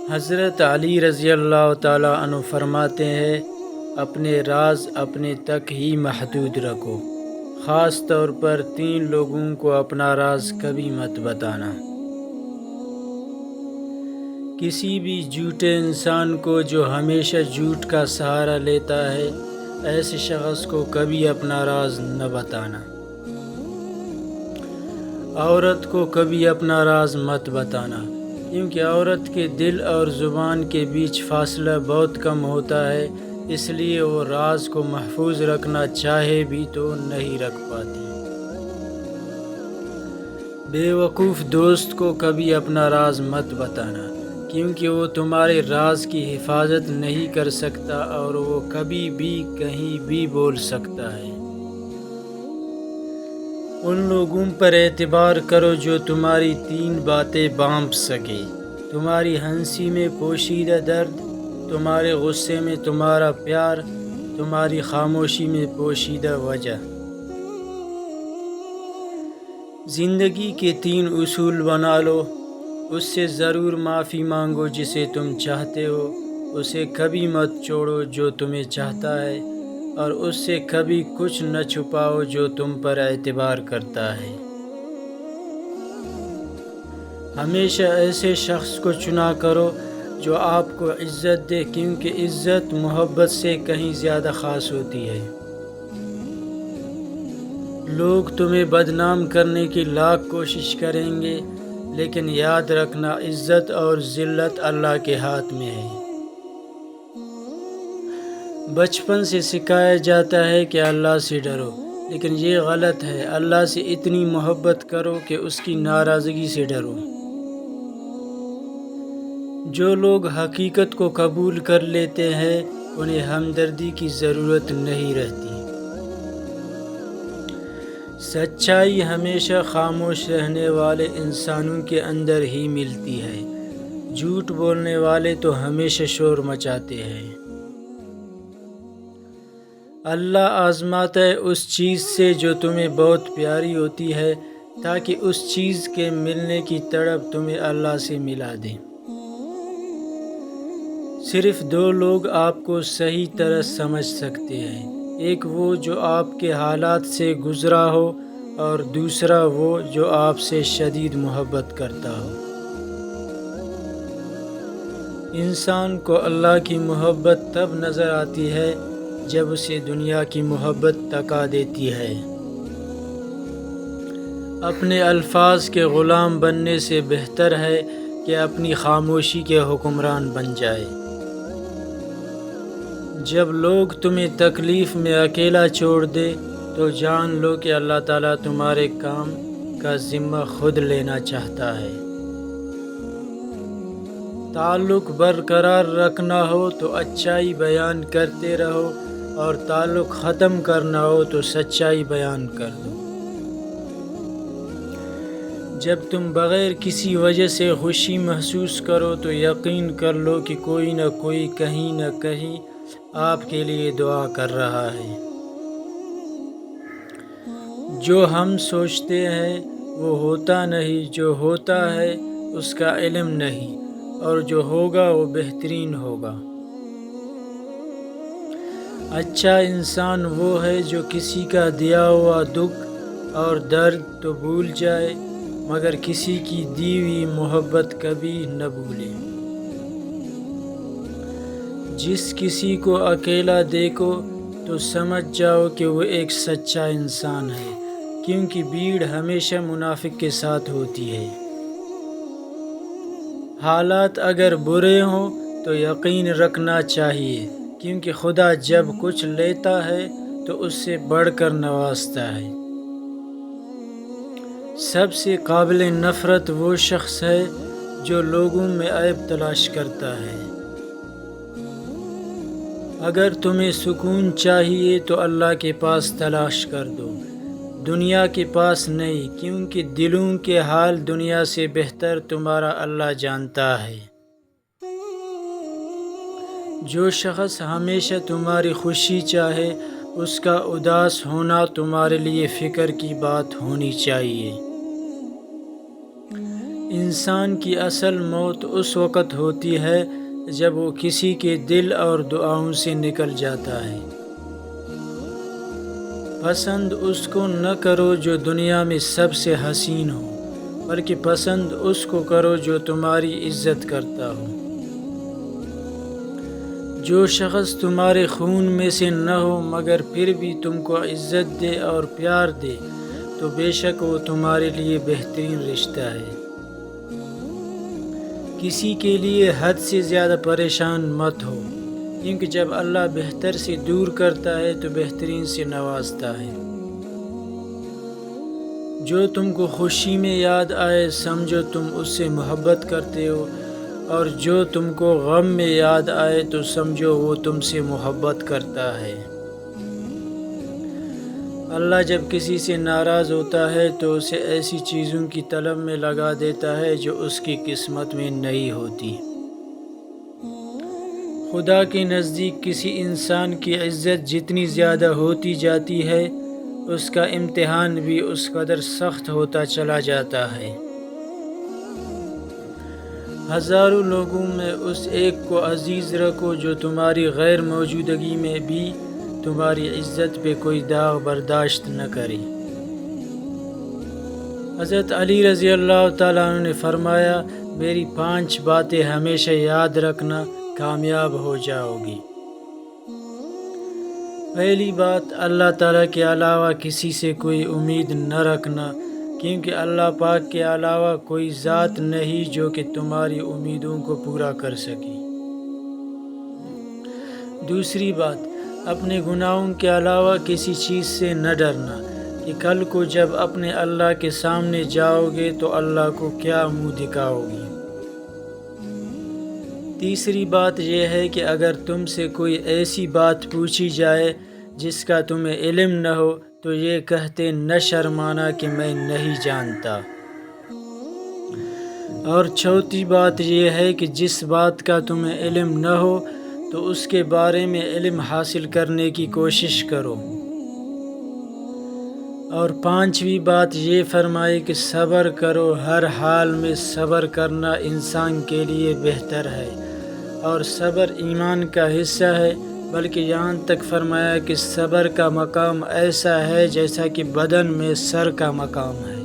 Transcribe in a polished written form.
حضرت علی رضی اللہ تعالیٰ عنہ فرماتے ہیں، اپنے راز اپنے تک ہی محدود رکھو، خاص طور پر 3 لوگوں کو اپنا راز کبھی مت بتانا۔ کسی بھی جھوٹے انسان کو جو ہمیشہ جھوٹ کا سہارا لیتا ہے، ایسے شخص کو کبھی اپنا راز نہ بتانا۔ عورت کو کبھی اپنا راز مت بتانا، کیونکہ عورت کے دل اور زبان کے بیچ فاصلہ بہت کم ہوتا ہے، اس لیے وہ راز کو محفوظ رکھنا چاہے بھی تو نہیں رکھ پاتی۔ بے وقوف دوست کو کبھی اپنا راز مت بتانا، کیونکہ وہ تمہارے راز کی حفاظت نہیں کر سکتا اور وہ کبھی بھی کہیں بھی بول سکتا ہے۔ ان لوگوں پر اعتبار کرو جو تمہاری 3 باتیں بانپ سکے: تمہاری ہنسی میں پوشیدہ درد، تمہارے غصے میں تمہارا پیار، تمہاری خاموشی میں پوشیدہ وجہ۔ زندگی کے 3 اصول بنا لو: اس سے ضرور معافی مانگو جسے تم چاہتے ہو، اسے کبھی مت چھوڑو جو تمہیں چاہتا ہے، اور اس سے کبھی کچھ نہ چھپاؤ جو تم پر اعتبار کرتا ہے۔ ہمیشہ ایسے شخص کو چنا کرو جو آپ کو عزت دے، کیونکہ عزت محبت سے کہیں زیادہ خاص ہوتی ہے۔ لوگ تمہیں بدنام کرنے کی لاکھ کوشش کریں گے، لیکن یاد رکھنا، عزت اور ذلت اللہ کے ہاتھ میں ہے۔ بچپن سے سکھایا جاتا ہے کہ اللہ سے ڈرو، لیکن یہ غلط ہے۔ اللہ سے اتنی محبت کرو کہ اس کی ناراضگی سے ڈرو۔ جو لوگ حقیقت کو قبول کر لیتے ہیں، انہیں ہمدردی کی ضرورت نہیں رہتی۔ سچائی ہمیشہ خاموش رہنے والے انسانوں کے اندر ہی ملتی ہے، جھوٹ بولنے والے تو ہمیشہ شور مچاتے ہیں۔ اللہ آزماتا ہے اس چیز سے جو تمہیں بہت پیاری ہوتی ہے، تاکہ اس چیز کے ملنے کی تڑپ تمہیں اللہ سے ملا دے۔ صرف 2 لوگ آپ کو صحیح طرح سمجھ سکتے ہیں، ایک وہ جو آپ کے حالات سے گزرا ہو، اور دوسرا وہ جو آپ سے شدید محبت کرتا ہو۔ انسان کو اللہ کی محبت تب نظر آتی ہے جب اسے دنیا کی محبت تکا دیتی ہے۔ اپنے الفاظ کے غلام بننے سے بہتر ہے کہ اپنی خاموشی کے حکمران بن جائے۔ جب لوگ تمہیں تکلیف میں اکیلا چھوڑ دے تو جان لو کہ اللہ تعالیٰ تمہارے کام کا ذمہ خود لینا چاہتا ہے۔ تعلق برقرار رکھنا ہو تو اچھائی بیان کرتے رہو، اور تعلق ختم کرنا ہو تو سچائی بیان کر دو۔ جب تم بغیر کسی وجہ سے خوشی محسوس کرو تو یقین کر لو کہ کوئی نہ کوئی کہیں نہ کہیں آپ کے لیے دعا کر رہا ہے۔ جو ہم سوچتے ہیں وہ ہوتا نہیں، جو ہوتا ہے اس کا علم نہیں، اور جو ہوگا وہ بہترین ہوگا۔ اچھا انسان وہ ہے جو کسی کا دیا ہوا دکھ اور درد تو بھول جائے، مگر کسی کی دی ہوئی محبت کبھی نہ بھولے۔ جس کسی کو اکیلا دیکھو تو سمجھ جاؤ کہ وہ ایک سچا انسان ہے، کیونکہ بھیڑ ہمیشہ منافق کے ساتھ ہوتی ہے۔ حالات اگر برے ہوں تو یقین رکھنا چاہیے، کیونکہ خدا جب کچھ لیتا ہے تو اس سے بڑھ کر نوازتا ہے۔ سب سے قابل نفرت وہ شخص ہے جو لوگوں میں عیب تلاش کرتا ہے۔ اگر تمہیں سکون چاہیے تو اللہ کے پاس تلاش کر دو، دنیا کے پاس نہیں، کیونکہ دلوں کے حال دنیا سے بہتر تمہارا اللہ جانتا ہے۔ جو شخص ہمیشہ تمہاری خوشی چاہے، اس کا اداس ہونا تمہارے لیے فکر کی بات ہونی چاہیے۔ انسان کی اصل موت اس وقت ہوتی ہے جب وہ کسی کے دل اور دعاؤں سے نکل جاتا ہے۔ پسند اس کو نہ کرو جو دنیا میں سب سے حسین ہو، بلکہ پسند اس کو کرو جو تمہاری عزت کرتا ہو۔ جو شخص تمہارے خون میں سے نہ ہو مگر پھر بھی تم کو عزت دے اور پیار دے تو بے شک وہ تمہارے لیے بہترین رشتہ ہے۔ کسی کے لیے حد سے زیادہ پریشان مت ہو، کیونکہ جب اللہ بہتر سے دور کرتا ہے تو بہترین سے نوازتا ہے۔ جو تم کو خوشی میں یاد آئے سمجھو تم اس سے محبت کرتے ہو، اور جو تم کو غم میں یاد آئے تو سمجھو وہ تم سے محبت کرتا ہے۔ اللہ جب کسی سے ناراض ہوتا ہے تو اسے ایسی چیزوں کی طلب میں لگا دیتا ہے جو اس کی قسمت میں نہیں ہوتی۔ خدا کے نزدیک کسی انسان کی عزت جتنی زیادہ ہوتی جاتی ہے اس کا امتحان بھی اس قدر سخت ہوتا چلا جاتا ہے۔ ہزاروں لوگوں میں اس ایک کو عزیز رکھو جو تمہاری غیر موجودگی میں بھی تمہاری عزت پہ کوئی داغ برداشت نہ کرے۔ حضرت علی رضی اللہ تعالیٰ عنہ نے فرمایا، میری 5 باتیں ہمیشہ یاد رکھنا، کامیاب ہو جاؤ گی۔ پہلی بات، اللہ تعالیٰ کے علاوہ کسی سے کوئی امید نہ رکھنا، کیونکہ اللہ پاک کے علاوہ کوئی ذات نہیں جو کہ تمہاری امیدوں کو پورا کر سکے۔ دوسری بات، اپنے گناہوں کے علاوہ کسی چیز سے نہ ڈرنا کہ کل کو جب اپنے اللہ کے سامنے جاؤ گے تو اللہ کو کیا منہ دکھاؤ گی۔ تیسری بات یہ ہے کہ اگر تم سے کوئی ایسی بات پوچھی جائے جس کا تمہیں علم نہ ہو تو یہ کہتے نہ شرمانا کہ میں نہیں جانتا۔ اور چوتھی بات یہ ہے کہ جس بات کا تمہیں علم نہ ہو تو اس کے بارے میں علم حاصل کرنے کی کوشش کرو۔ اور 5ویں بات یہ فرمائی کہ صبر کرو، ہر حال میں صبر کرنا انسان کے لیے بہتر ہے، اور صبر ایمان کا حصہ ہے، بلکہ یہاں تک فرمایا کہ صبر کا مقام ایسا ہے جیسا کہ بدن میں سر کا مقام ہے۔